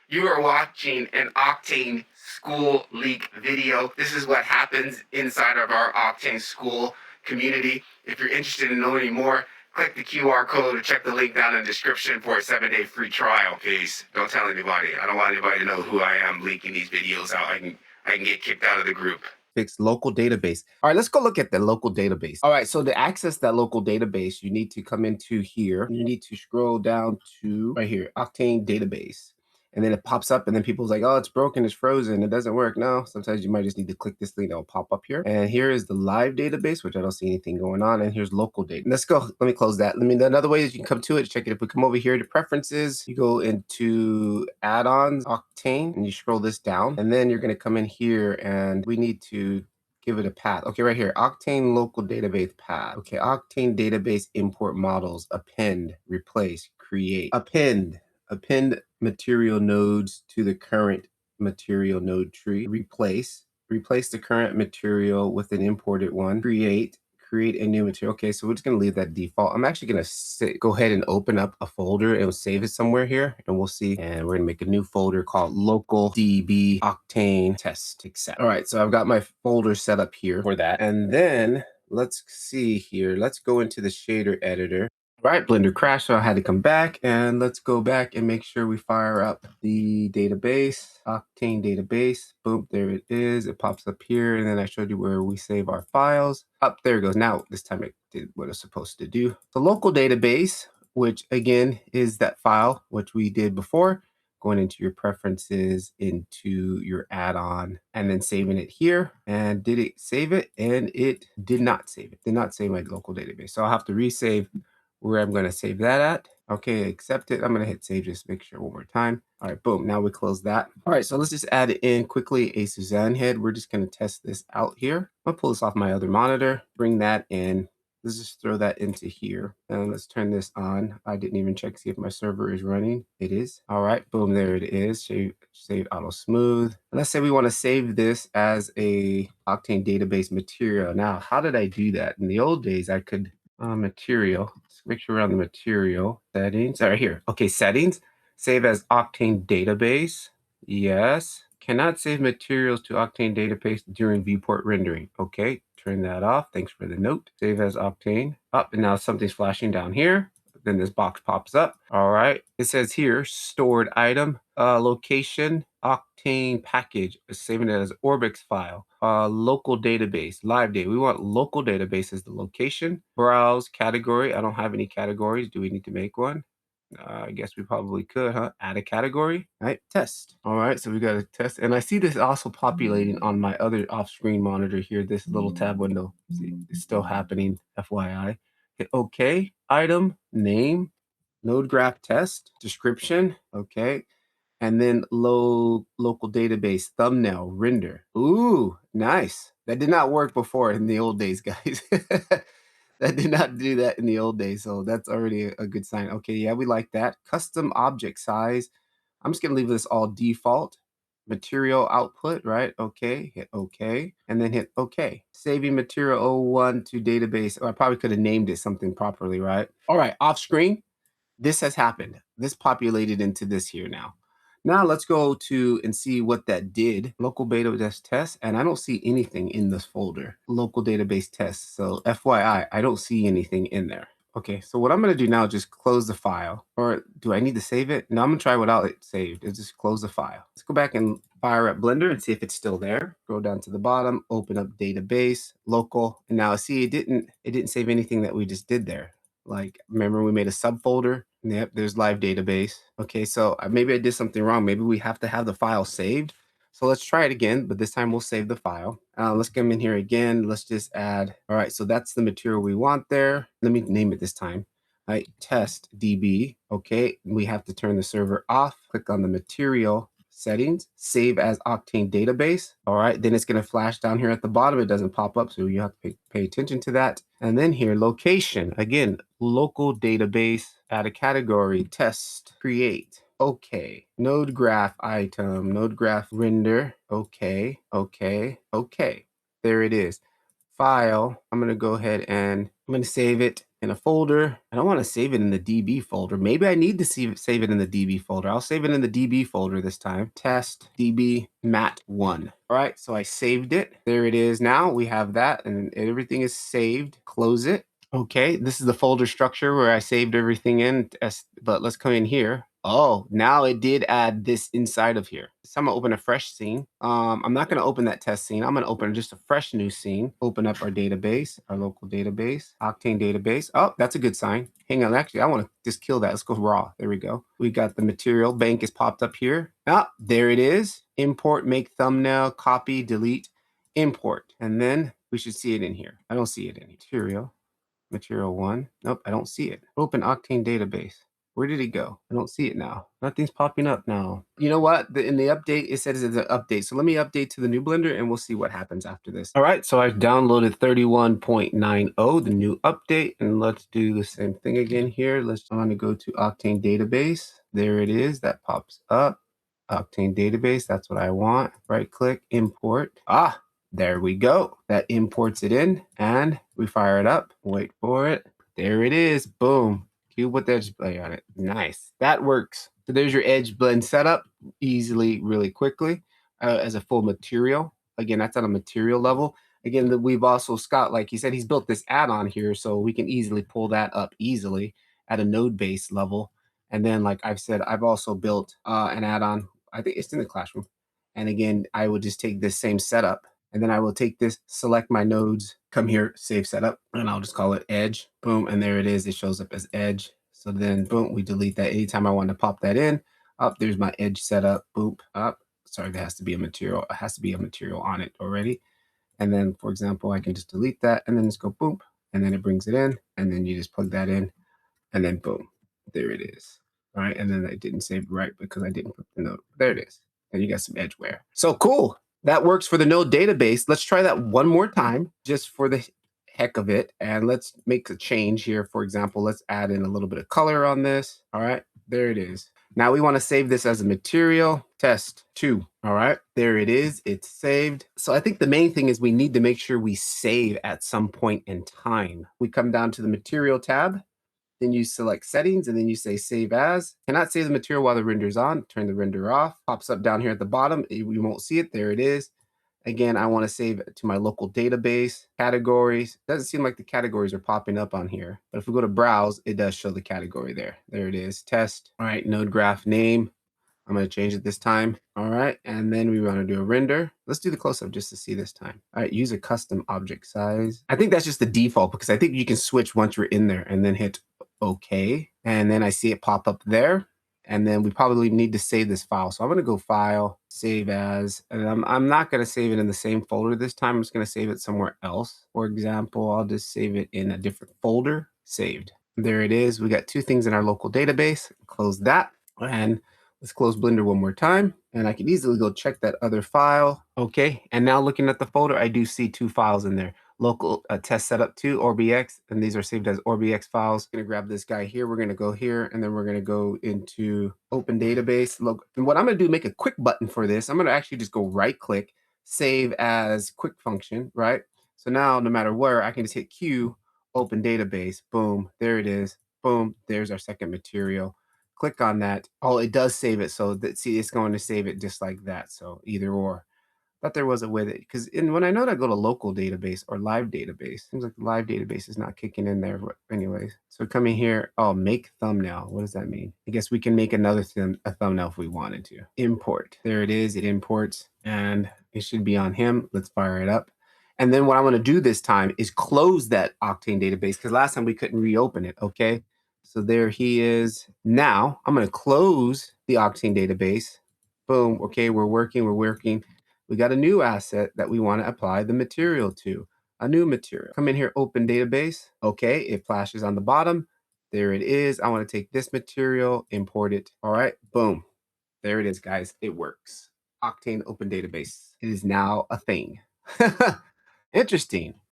You are watching an Octane Skool leak video. This is what happens inside of our Octane Skool community. If you're interested in knowing more, click the QR code or check the link down in the description for a 7-day free trial. Peace. Don't tell anybody. I don't want anybody to know who I am leaking these videos out. I can get kicked out of the group. Fix local database. All right, let's go look at the local database. All right, so to access that local database, you need to come into here. You need to scroll down to right here, Octane database. And then it pops up and then people's like, oh, it's broken, it's frozen, it doesn't work. No, sometimes you might just need to click this link, it'll pop up here. And here is the live database, which I don't see anything going on. And here's local data. Let's go, let me close that. Another way is you can come to it, check it. If we come over here to preferences, you go into add-ons, Octane, and you scroll this down. And then you're gonna come in here and we need to give it a path. Okay, right here, Octane local database path. Okay, Octane database import models, append, replace, create, append material nodes to the current material node tree, replace the current material with an imported one, create a new material. Okay, so we're just gonna leave that default. I'm actually gonna go ahead and open up a folder and save it somewhere here, and we'll see. And we're gonna make a new folder called local db octane test accept. All right, so I've got my folder set up here for that. And then let's see here. Let's go into the shader editor. Right, Blender crashed, so I had to come back, and let's go back and make sure we fire up the database, Octane database. Boom, there it is. It pops up here, and then I showed you where we save our files. Up there it goes. Now, this time it did what it's supposed to do. The local database, which again is that file, which we did before, going into your preferences, into your add-on, and then saving it here. And did it save it? And it did not save it. Did not save my local database. So I'll have to resave where I'm going to save that at. Okay, accept it. I'm going to hit save, just make sure one more time. All right, boom. Now we close that. All right, so let's just add in quickly a Suzanne head. We're just going to test this out here. I'll pull this off my other monitor, bring that in. Let's just throw that into here. And let's turn this on. I didn't even check to see if my server is running. It is. All right, boom, there it is. Save auto smooth. And let's say we want to save this as a Octane database material. Now, how did I do that? In the old days, I could material. Let's make sure we're on the material settings. All right, here. Okay, settings. Save as Octane database. Yes. Cannot save materials to Octane database during viewport rendering. Okay, turn that off. Thanks for the note. Save as Octane. Up, and now something's flashing down here. Then this box pops up. All right. It says here, stored item, location, Octane package, saving it as Orbix file, local database, live data. We want local database as the location. Browse category. I don't have any categories. Do we need to make one? I guess we probably could, huh? Add a category. All right, test. All right, so we got a test. And I see this also populating on my other off-screen monitor here, this little tab window. See, it's still happening, FYI. Hit OK. Item, name, node graph test, description. Okay. And then local database, thumbnail, render. Ooh, nice. That did not work before in the old days, guys. That did not do that in the old days. So that's already a good sign. Okay, yeah, we like that. Custom object size. I'm just going to leave this all default. Material output, right? Okay, hit OK, and then hit OK. Saving material 01 to database. Oh, I probably could have named it something properly, right? All right, off screen. This has happened. This populated into this here now. Now let's go to and see what that did. Local database test, and I don't see anything in this folder. Local database test. So FYI, I don't see anything in there. Okay, so what I'm going to do now is just close the file. Or do I need to save it? No, I'm going to try without it saved. It's just close the file. Let's go back and fire up Blender and see if it's still there. Go down to the bottom, open up database, local. And now see, it didn't save anything that we just did there. Like, remember we made a subfolder? Yep, there's live database. Okay, so maybe I did something wrong. Maybe we have to have the file saved. So let's try it again, but this time we'll save the file. Let's come in here again. Let's just add. All right, so that's the material we want there. Let me name it this time. All right, test DB. Okay, we have to turn the server off. Click on the material settings, save as Octane database. All right, then it's going to flash down here at the bottom. It doesn't pop up, so you have to pay attention to that. And then here, location. Again, local database, add a category, test, create. Okay. Node graph item, node graph render. Okay, okay, okay. There it is. File. I'm going to go ahead and I'm going to save it in a folder. I don't want to save it in the DB folder. Maybe I need to save it in the DB folder. I'll save it in the DB folder this time. Test DB mat1. All right, so I saved it. There it is. Now we have that and everything is saved. Close it. Okay, this is the folder structure where I saved everything in, but let's come in here. Oh, now it did add this inside of here. So I'm gonna open a fresh scene. I'm not gonna open that test scene. I'm gonna open just a fresh new scene. Open up our database, our local database, Octane database. Oh, that's a good sign. Hang on, actually, I wanna just kill that. Let's go raw. There we go. We got the material bank is popped up here. Ah, there it is. Import, make thumbnail, copy, delete, import. And then we should see it in here. I don't see it in material 1. Nope, I don't see it. Open Octane database. Where did it go? I don't see it now. Nothing's popping up now. You know what? In the update, it says it's an update. So let me update to the new Blender and we'll see what happens after this. All right, so I've downloaded 31.90, the new update, and let's do the same thing again here. I'm gonna go to Octane database. There it is, that pops up. Octane database, that's what I want. Right click, import. Ah, there we go. That imports it in and we fire it up. Wait for it. There it is. Boom. Cube with edge blend on it. Nice. That works. So there's your edge blend setup easily, really quickly as a full material. Again, that's on a material level. Again, we've also, Scott, like he said, he's built this add-on here so we can easily pull that up easily at a node base level. And then, like I've said, I've also built an add-on. I think it's in the classroom. And again, I would just take this same setup and then I will take this, select my nodes, come here, save setup, and I'll just call it edge. Boom, and there it is. It shows up as edge. So then, boom, we delete that. Anytime I want to pop that in, up, there's my edge setup. Boop, up. Sorry, there has to be a material. It has to be a material on it already. And then, for example, I can just delete that and then just go boom, and then it brings it in, and then you just plug that in, and then boom, there it is. All right, and then I didn't save it right because I didn't put the node. There it is. And you got some edge wear. So cool. That works for the node database. Let's try that one more time just for the heck of it. And let's make a change here. For example, let's add in a little bit of color on this. All right, there it is. Now we want to save this as a material test 2. All right, there it is. It's saved. So I think the main thing is we need to make sure we save at some point in time. We come down to the material tab. Then you select settings and then you say save as. Cannot save the material while the render's on. Turn the render off. Pops up down here at the bottom. You won't see it. There it is. Again, I want to save it to my local database. Categories. Doesn't seem like the categories are popping up on here. But if we go to browse, it does show the category there. There it is. Test. All right, node graph name. I'm going to change it this time. All right. And then we want to do a render. Let's do the close-up just to see this time. All right. Use a custom object size. I think that's just the default because I think you can switch once you're in there and then hit OK. And then I see it pop up there. And then we probably need to save this file. So I'm going to go File, Save As. And I'm not going to save it in the same folder this time. I'm just going to save it somewhere else. For example, I'll just save it in a different folder. Saved. There it is. We got 2 things in our local database. Close that. And let's close Blender one more time. And I can easily go check that other file. Okay. And now looking at the folder, I do see 2 files in there. Local test setup 2, ORBX, and these are saved as ORBX files. I'm gonna grab this guy here. We're gonna go here, and then we're gonna go into Open Database. Look, and what I'm gonna do, make a quick button for this. I'm gonna actually just go right click, save as quick function, right? So now no matter where, I can just hit Q, Open Database, boom, there it is, boom, there's our second material. Click on that. Oh, it does save it. So that, see, it's going to save it just like that. So either or. Thought there was a way that, because when I know that I go to local database or live database, seems like the live database is not kicking in there. But anyways, so come in here. Oh, make thumbnail. What does that mean? I guess we can make another a thumbnail if we wanted to. Import. There it is. It imports and it should be on him. Let's fire it up. And then what I'm going to do this time is close that Octane database because last time we couldn't reopen it. Okay. So there he is. Now I'm going to close the Octane database. Boom. Okay. We're working. We got a new asset that we want to apply the material to. A new material. Come in here, open database. Okay, it flashes on the bottom. There it is. I want to take this material, import it. All right, boom. There it is, guys. It works. Octane open database. It is now a thing. Interesting.